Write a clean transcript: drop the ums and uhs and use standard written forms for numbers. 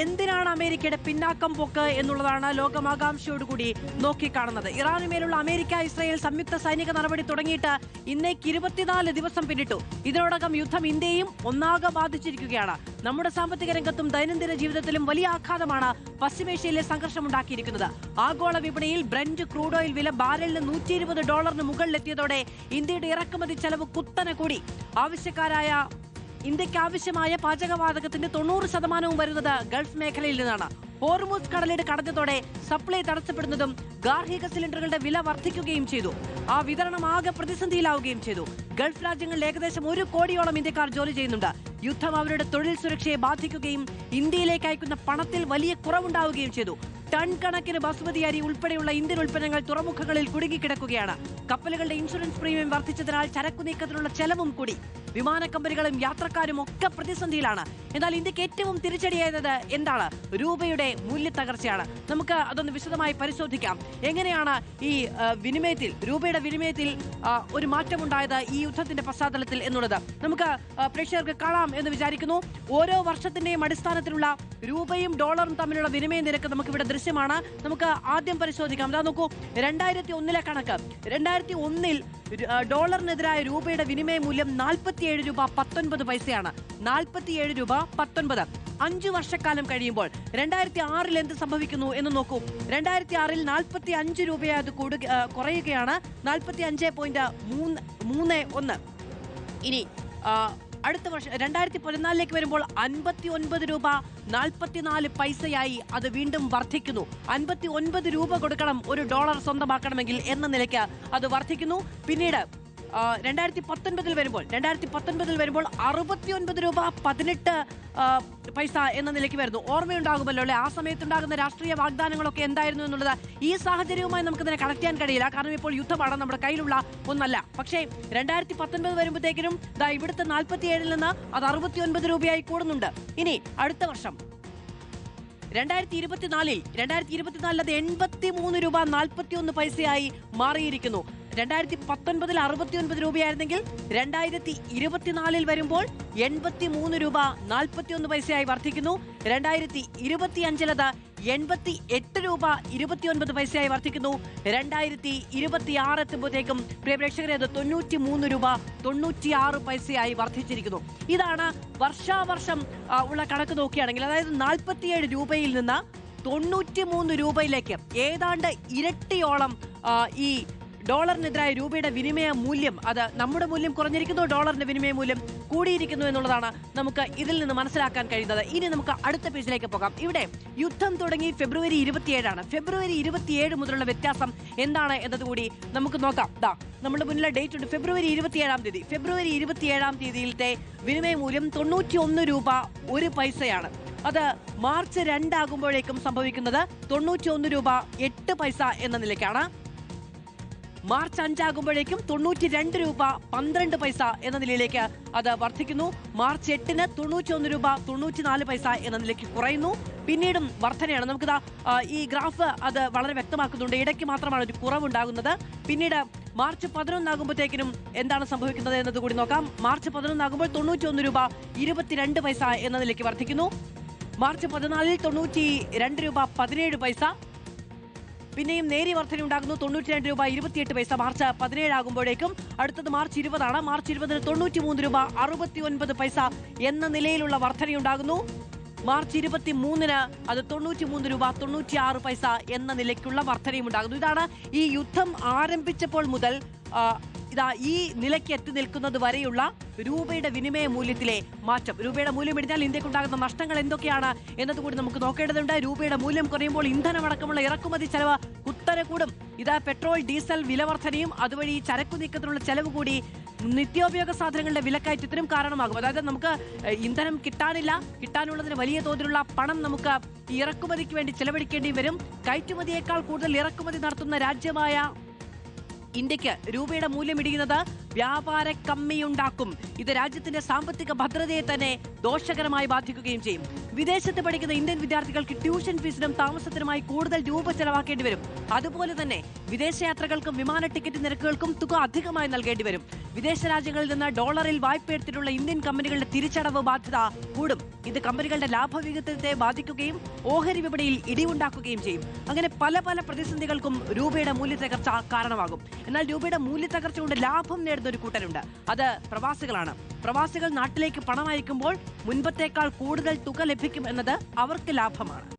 എന്തിനാണ് അമേരിക്കയുടെ പിന്നാക്കം പോക്ക് എന്നുള്ളതാണ് ലോകമാകാംക്ഷയോടുകൂടി നോക്കിക്കാണുന്നത്. ഇറാനുമേലുള്ള അമേരിക്ക-ഇസ്രായേൽ സംയുക്ത സൈനിക നടപടി തുടങ്ങിയിട്ട് ഇന്നേക്ക് 24 ദിവസം പിന്നിട്ടു. ഇതിനോടകം യുദ്ധം ഇന്ത്യയും ഒന്നാകെ ബാധിച്ചിരിക്കുകയാണ്. നമ്മുടെ സാമ്പത്തിക രംഗത്തും ദൈനംദിന ജീവിതത്തിലും വലിയ ആഘാതമാണ് പശ്ചിമേഷ്യയിലെ സംഘർഷമുണ്ടാക്കിയിരിക്കുന്നത്. ആഗോള വിപണിയിൽ ബ്രന്റ് ക്രൂഡ് ഓയിൽ വില ബാരലിന് $120 മുകളിലെത്തിയതോടെ ഇന്ത്യയുടെ ഇറക്കുമതി ചെലവ് കുത്തനെ കൂടി. ഇന്ത്യക്ക് ആവശ്യമായ പാചകവാതകത്തിന്റെ 90% വരുന്നത് ഗൾഫ് മേഖലയിൽ നിന്നാണ്. ഹോർമുസ് കടലിട് കടഞ്ഞതോടെ സപ്ലൈ തടസ്സപ്പെടുന്നതും ഗാർഹിക സിലിണ്ടറുകളുടെ വില വർദ്ധിക്കുകയും ചെയ്തു. ആ വിതരണം ആകെ പ്രതിസന്ധിയിലാവുകയും ചെയ്തു. ഗൾഫ് രാജ്യങ്ങളിൽ ഏകദേശം 1 കോടിയോളം ഇന്ത്യക്കാർ ജോലി ചെയ്യുന്നുണ്ട്. യുദ്ധം അവരുടെ തൊഴിൽ സുരക്ഷയെ ബാധിക്കുകയും ഇന്ത്യയിലേക്ക് അയക്കുന്ന പണത്തിൽ വലിയ കുറവുണ്ടാവുകയും ചെയ്തു. ടൺ കണക്കിന് ബസുമതി അരി ഉൾപ്പെടെയുള്ള ഇന്ത്യൻ ഉൽപ്പന്നങ്ങൾ തുറമുഖങ്ങളിൽ കുടുങ്ങിക്കിടക്കുകയാണ്. കപ്പലുകളുടെ ഇൻഷുറൻസ് പ്രീമിയം വർദ്ധിച്ചതിനാൽ ചരക്കു നീക്കത്തിനുള്ള ചെലവും കൂടി. വിമാന കമ്പനികളും യാത്രക്കാരും ഒക്കെ പ്രതിസന്ധിയിലാണ്. എന്നാൽ ഇന്ത്യക്ക് ഏറ്റവും തിരിച്ചടിയായത് എന്താണ്? രൂപയുടെ മൂല്യത്തകർച്ചയാണ്. നമുക്ക് അതൊന്ന് വിശദമായി പരിശോധിക്കാം. എങ്ങനെയാണ് ഈ രൂപയുടെ വിനിമയത്തിൽ ഒരു മാറ്റമുണ്ടായത് ഈ യുദ്ധത്തിന്റെ പശ്ചാത്തലത്തിൽ എന്നുള്ളത് നമുക്ക് പ്രേക്ഷകർക്ക് കാണാം എന്ന് വിചാരിക്കുന്നു. ഓരോ വർഷത്തിന്റെയും അടിസ്ഥാനത്തിലുള്ള രൂപയും ഡോളറും തമ്മിലുള്ള വിനിമയ നിരക്ക് നമുക്കിവിടെ ദൃശ്യമാണ്. നമുക്ക് ആദ്യം പരിശോധിക്കാം. അതാ നോക്കൂ, 2001 കണക്ക്. 2001 ഡോളറിനെതിരായ രൂപയുടെ വിനിമയ മൂല്യം 47 രൂപ 19 പൈസയാണ്. 47 രൂപ 19. 5 വർഷക്കാലം കഴിയുമ്പോൾ 2006 എന്ത് സംഭവിക്കുന്നു എന്ന് നോക്കൂ. 2006 45 രൂപയെ അത് കുറയുകയാണ്. 45.31. ഇനി അടുത്ത വർഷം 2014 വരുമ്പോൾ 59 രൂപ 44 പൈസയായി അത് വീണ്ടും വർദ്ധിക്കുന്നു. 59 രൂപ കൊടുക്കണം ഒരു ഡോളർ സ്വന്തമാക്കണമെങ്കിൽ എന്ന നിലയ്ക്ക് അത് വർദ്ധിക്കുന്നു. പിന്നീട് 2019 വരുമ്പോൾ 69 രൂപ 18 പൈസ എന്ന നിലയ്ക്ക് വരുന്നു. ഓർമ്മയുണ്ടാകുമല്ലോ അല്ലെ, ആ സമയത്തുണ്ടാകുന്ന രാഷ്ട്രീയ വാഗ്ദാനങ്ങളൊക്കെ എന്തായിരുന്നു എന്നുള്ളത്. ഈ സാഹചര്യവുമായി നമുക്കിതിനെ കണക്ട് ചെയ്യാൻ കഴിയില്ല, കാരണം ഇപ്പോൾ യുദ്ധമാണ്, നമ്മുടെ കയ്യിലുള്ള ഒന്നല്ല. പക്ഷേ 2019 വരുമ്പോഴത്തേക്കിനും ഇവിടുത്തെ 47 നിന്ന് അത് 69 രൂപയായി കൂടുന്നുണ്ട്. ഇനി അടുത്ത വർഷം 2024 അത് 83 രൂപ 41 പൈസയായി മാറിയിരിക്കുന്നു. 2019 69 രൂപയായിരുന്നെങ്കിൽ 2024 വരുമ്പോൾ 83 രൂപ 41 പൈസയായി വർദ്ധിക്കുന്നു. 2025 അത് 88 രൂപ 29 പൈസയായി വർദ്ധിക്കുന്നു. 2026 എത്തുമ്പോഴത്തേക്കും പ്രിയ പ്രേക്ഷകരെ അത് 93 രൂപ 96 പൈസയായി വർദ്ധിച്ചിരിക്കുന്നു. ഇതാണ് വർഷാവർഷം ഉള്ള കണക്ക് നോക്കുകയാണെങ്കിൽ, അതായത് 47 രൂപയിൽ നിന്ന് 93 രൂപയിലേക്ക് ഏതാണ്ട് ഇരട്ടിയോളം ഈ ഡോളറിനെതിരായ രൂപയുടെ വിനിമയ മൂല്യം, അത് നമ്മുടെ മൂല്യം കുറഞ്ഞിരിക്കുന്നു, ഡോളറിന്റെ വിനിമയ മൂല്യം കൂടിയിരിക്കുന്നു എന്നുള്ളതാണ് നമുക്ക് ഇതിൽ നിന്ന് മനസ്സിലാക്കാൻ കഴിയുന്നത്. ഇനി നമുക്ക് അടുത്ത പേജിലേക്ക് പോകാം. ഇവിടെ യുദ്ധം തുടങ്ങി ഫെബ്രുവരി 27 ഫെബ്രുവരി 27 മുതലുള്ള വ്യത്യാസം എന്താണ് എന്നതുകൂടി നമുക്ക് നോക്കാം. നമ്മുടെ മുന്നിലെ ഡേറ്റ് ഉണ്ട്, ഫെബ്രുവരി 27 ഫെബ്രുവരി 27 വിനിമയ മൂല്യം 91 രൂപ 1 പൈസയാണ്. അത് മാർച്ച് 2 ആകുമ്പോഴേക്കും സംഭവിക്കുന്നത് 91 രൂപ 8 പൈസ എന്ന നിലയ്ക്കാണ്. മാർച്ച് 5 ആകുമ്പോഴേക്കും 92 രൂപ 12 പൈസ എന്ന നിലയിലേക്ക് അത് വർദ്ധിക്കുന്നു. മാർച്ച് 8 91 രൂപ 94 പൈസ എന്ന നിലയ്ക്ക് കുറയുന്നു. പിന്നീടും വർധനയാണ്. നമുക്കിതാ ഈ ഗ്രാഫ് അത് വളരെ വ്യക്തമാക്കുന്നുണ്ട്. ഇടയ്ക്ക് മാത്രമാണ് ഒരു കുറവുണ്ടാകുന്നത്. പിന്നീട് മാർച്ച് 11 ആകുമ്പോഴത്തേക്കിനും എന്താണ് സംഭവിക്കുന്നത് എന്നത് കൂടി നോക്കാം. മാർച്ച് 11 ആകുമ്പോൾ 91 രൂപ 22 പൈസ എന്ന നിലയ്ക്ക് വർദ്ധിക്കുന്നു. മാർച്ച് 14 92 രൂപ 17 പൈസ. പിന്നെയും നേരിയ വർധന ഉണ്ടാകുന്നു, 92 രൂപ 28 പൈസ. മാർച്ച് 17 ആകുമ്പോഴേക്കും അടുത്തത് മാർച്ച് 20 മാർച്ച് 20 93 രൂപ 69 പൈസ എന്ന നിലയിലുള്ള വർധനയുണ്ടാകുന്നു. മാർച്ച് 23 അത് 93 രൂപ 96 പൈസ എന്ന നിലയ്ക്കുള്ള വർധനയും ഉണ്ടാകുന്നു. ഇതാണ് ഈ യുദ്ധം ആരംഭിച്ചപ്പോൾ മുതൽ ഈ നിലയ്ക്ക് എത്തി നിൽക്കുന്നത് വരെയുള്ള രൂപയുടെ വിനിമയ മൂല്യത്തിലെ മാറ്റം. രൂപയുടെ മൂല്യം ഇടിഞ്ഞാൽ ഇന്ത്യക്കുണ്ടാകുന്ന നഷ്ടങ്ങൾ എന്തൊക്കെയാണ് എന്നതുകൂടി നമുക്ക് നോക്കേണ്ടതുണ്ട്. രൂപയുടെ മൂല്യം കുറയുമ്പോൾ ഇന്ധനമടക്കമുള്ള ഇറക്കുമതി ചെലവ് കുത്തനെ കൂടും. പെട്രോൾ ഡീസൽ വിലവർധനയും അതുവഴി ചരക്കു നീക്കത്തിനുള്ള ചെലവ് കൂടി നിത്യോപയോഗ സാധനങ്ങളുടെ വിലക്കയറ്റത്തിനും കാരണമാകും. അതായത് നമുക്ക് ഇന്ധനം കിട്ടാനുള്ളതിന് വലിയ തോതിലുള്ള പണം നമുക്ക് ഈ ഇറക്കുമതിക്ക് വേണ്ടി ചെലവഴിക്കേണ്ടി വരും. കയറ്റുമതിയേക്കാൾ കൂടുതൽ ഇറക്കുമതി നടത്തുന്ന രാജ്യമായ ഇന്ത്യക്ക് രൂപയുടെ മൂല്യം ഇടിയുന്നത് വ്യാപാര കമ്മിയുണ്ടാക്കും. ഇത് രാജ്യത്തിന്റെ സാമ്പത്തിക ഭദ്രതയെ തന്നെ ദോഷകരമായി ബാധിക്കുകയും ചെയ്യും. വിദേശത്ത് പഠിക്കുന്ന ഇന്ത്യൻ വിദ്യാർത്ഥികൾക്ക് ട്യൂഷൻ ഫീസിനും താമസത്തിനുമായി കൂടുതൽ രൂപ ചെലവാക്കേണ്ടി വരും. അതുപോലെ തന്നെ വിദേശയാത്രകൾക്കും വിമാന ടിക്കറ്റ് നിരക്കുകൾക്കും തുക അധികമായി നൽകേണ്ടി വരും. വിദേശ രാജ്യങ്ങളിൽ നിന്ന് ഡോളറിൽ വായ്പ എടുത്തിട്ടുള്ള ഇന്ത്യൻ കമ്പനികളുടെ തിരിച്ചടവ് ബാധ്യത കൂടും. ഇത് കമ്പനികളുടെ ലാഭവിഹിതത്തെ ബാധിക്കുകയും ഓഹരി വിപണിയിൽ ഇടിവുണ്ടാക്കുകയും ചെയ്യും. അങ്ങനെ പല പല പ്രതിസന്ധികൾക്കും രൂപയുടെ മൂല്യത്തകർച്ച കാരണമാകും. എന്നാൽ രൂപയുടെ മൂല്യത്തകർച്ച കൊണ്ട് ലാഭം നേടുന്ന ഒരു കൂട്ടരുണ്ട്. അത് പ്രവാസികളാണ്. പ്രവാസികൾ നാട്ടിലേക്ക് പണം അയക്കുമ്പോൾ മുൻപത്തേക്കാൾ കൂടുതൽ തുക ലഭിക്കും എന്നത് അവർക്ക് ലാഭമാണ്.